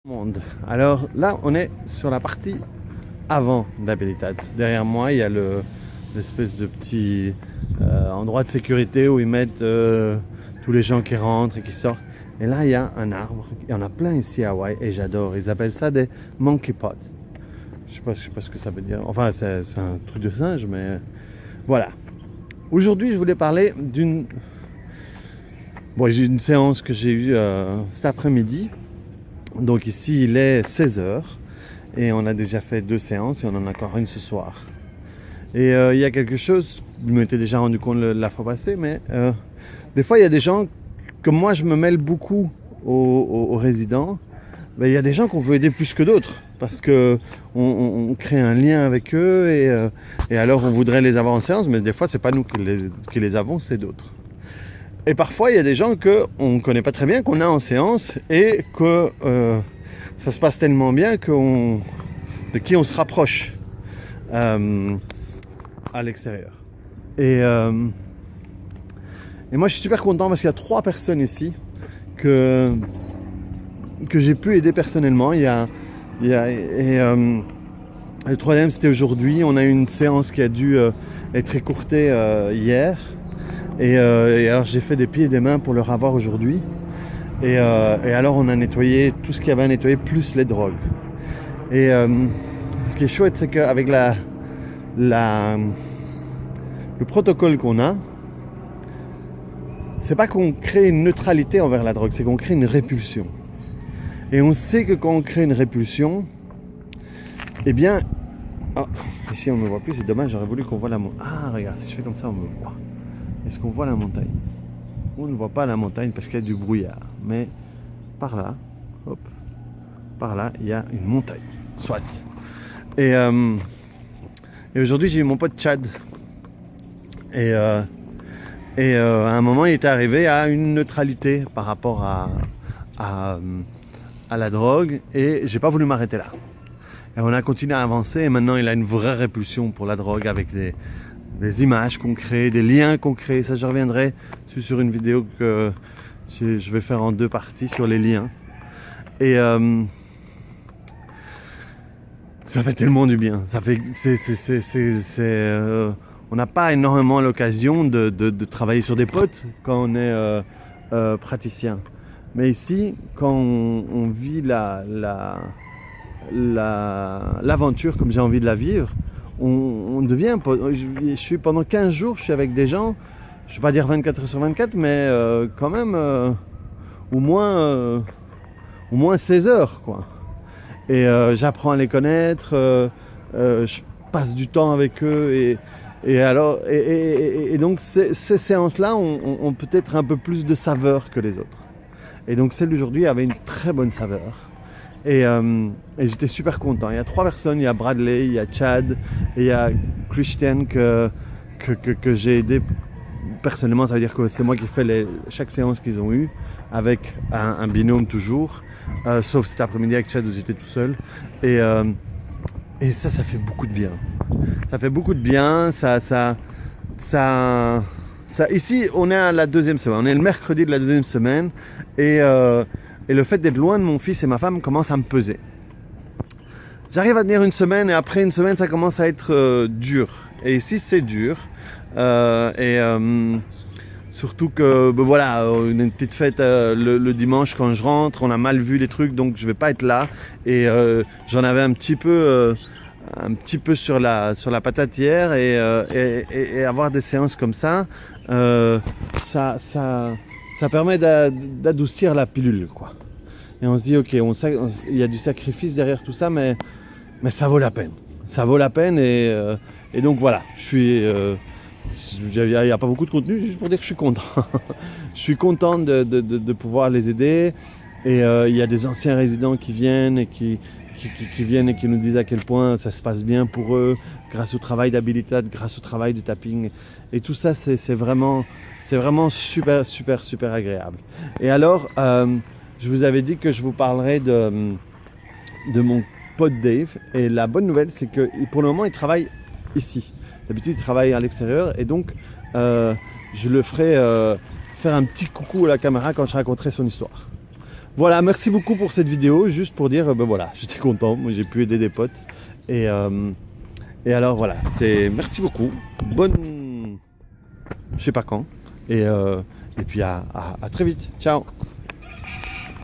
Monde. Alors là, on est sur la partie avant d'Habilitat. Derrière moi, il y a l'espèce de petit endroit de sécurité où ils mettent tous les gens qui rentrent et qui sortent. Et là, il y a un arbre. Il y en a plein ici à Hawaï et j'adore. Ils appellent ça des monkey pots. Je sais pas ce que ça veut dire. Enfin, c'est un truc de singe, mais voilà. Aujourd'hui, je voulais parler d'une séance que j'ai eue cet après-midi. Donc ici il est 16h et on a déjà fait 2 séances et on en a encore une ce soir. Et il y a quelque chose, je m'étais déjà rendu compte la fois passée, mais des fois il y a des gens, comme moi je me mêle beaucoup aux résidents, mais il y a des gens qu'on veut aider plus que d'autres parce qu'on crée un lien avec eux et alors on voudrait les avoir en séance, mais des fois c'est pas nous qui les avons, c'est d'autres. Et parfois, il y a des gens qu'on ne connaît pas très bien, qu'on a en séance et que ça se passe tellement bien de qui on se rapproche à l'extérieur. Et moi, je suis super content parce qu'il y a 3 personnes ici que j'ai pu aider personnellement. Le troisième, c'était aujourd'hui. On a eu une séance qui a dû être écourtée hier. Et alors j'ai fait des pieds et des mains pour leur avoir aujourd'hui. Et alors on a nettoyé tout ce qu'il y avait à nettoyer, plus les drogues. Et ce qui est chouette, c'est qu'avec le protocole qu'on a, c'est pas qu'on crée une neutralité envers la drogue, c'est qu'on crée une répulsion. Et on sait que quand on crée une répulsion, eh bien... Oh, ici on ne me voit plus, c'est dommage, j'aurais voulu qu'on voit la montagne. Ah regarde, si je fais comme ça, on me voit. Est-ce qu'on voit la montagne? On ne voit pas la montagne parce qu'il y a du brouillard. Mais par là, hop, par là, il y a une montagne. Soit. Et aujourd'hui, j'ai eu mon pote Chad. Et à un moment, il était arrivé à une neutralité par rapport à la drogue. Et j'ai pas voulu m'arrêter là. Et on a continué à avancer. Et maintenant, il a une vraie répulsion pour la drogue avec des images qu'on crée, des liens qu'on crée. Ça, je reviendrai sur une vidéo que je vais faire en 2 parties sur les liens. Et ça fait tellement du bien. Ça fait, on n'a pas énormément l'occasion de travailler sur des potes quand on est praticien. Mais ici, quand on vit l'aventure comme j'ai envie de la vivre, on devient, je suis pendant 15 jours, je suis avec des gens, je ne vais pas dire 24 heures sur 24, mais quand même au moins 16 heures, quoi. Et j'apprends à les connaître, je passe du temps avec eux et donc ces séances-là ont peut-être un peu plus de saveur que les autres. Et donc celle d'aujourd'hui avait une très bonne saveur. Et j'étais super content. Il y a 3 personnes, il y a Bradley, il y a Chad et il y a Christian que j'ai aidé personnellement. Ça veut dire que c'est moi qui fais chaque séance qu'ils ont eue avec un binôme toujours, sauf cet après-midi avec Chad où j'étais tout seul. Et ça fait beaucoup de bien. Ça fait beaucoup de bien. Ici, on est à la 2e semaine. On est le mercredi de la 2e semaine et le fait d'être loin de mon fils et ma femme commence à me peser. J'arrive à tenir une semaine et après une semaine ça commence à être dur. Et ici c'est dur. Surtout que voilà, on a une petite fête le dimanche quand je rentre, on a mal vu les trucs donc je vais pas être là. Et j'en avais un petit peu sur la patate hier et avoir des séances comme ça permet d'adoucir la pilule, quoi. Et on se dit, ok, il y a du sacrifice derrière tout ça, mais ça vaut la peine. Ça vaut la peine et donc voilà, il n'y a pas beaucoup de contenu, juste pour dire que je suis content. Je suis content de pouvoir les aider. Et il y a des anciens résidents qui viennent et qui viennent et qui nous disent à quel point ça se passe bien pour eux, grâce au travail d'Habilitat, grâce au travail de tapping. Et tout ça, c'est vraiment super, super, super agréable. Et alors, je vous avais dit que je vous parlerais de mon pote Dave. Et la bonne nouvelle, c'est que pour le moment, il travaille ici. D'habitude, il travaille à l'extérieur. Et donc, je le ferai faire un petit coucou à la caméra quand je raconterai son histoire. Voilà, merci beaucoup pour cette vidéo. Juste pour dire, ben voilà, j'étais content. Moi, j'ai pu aider des potes. Et alors, voilà, merci beaucoup. Bonne... Je sais pas quand. Et puis à très vite. Ciao.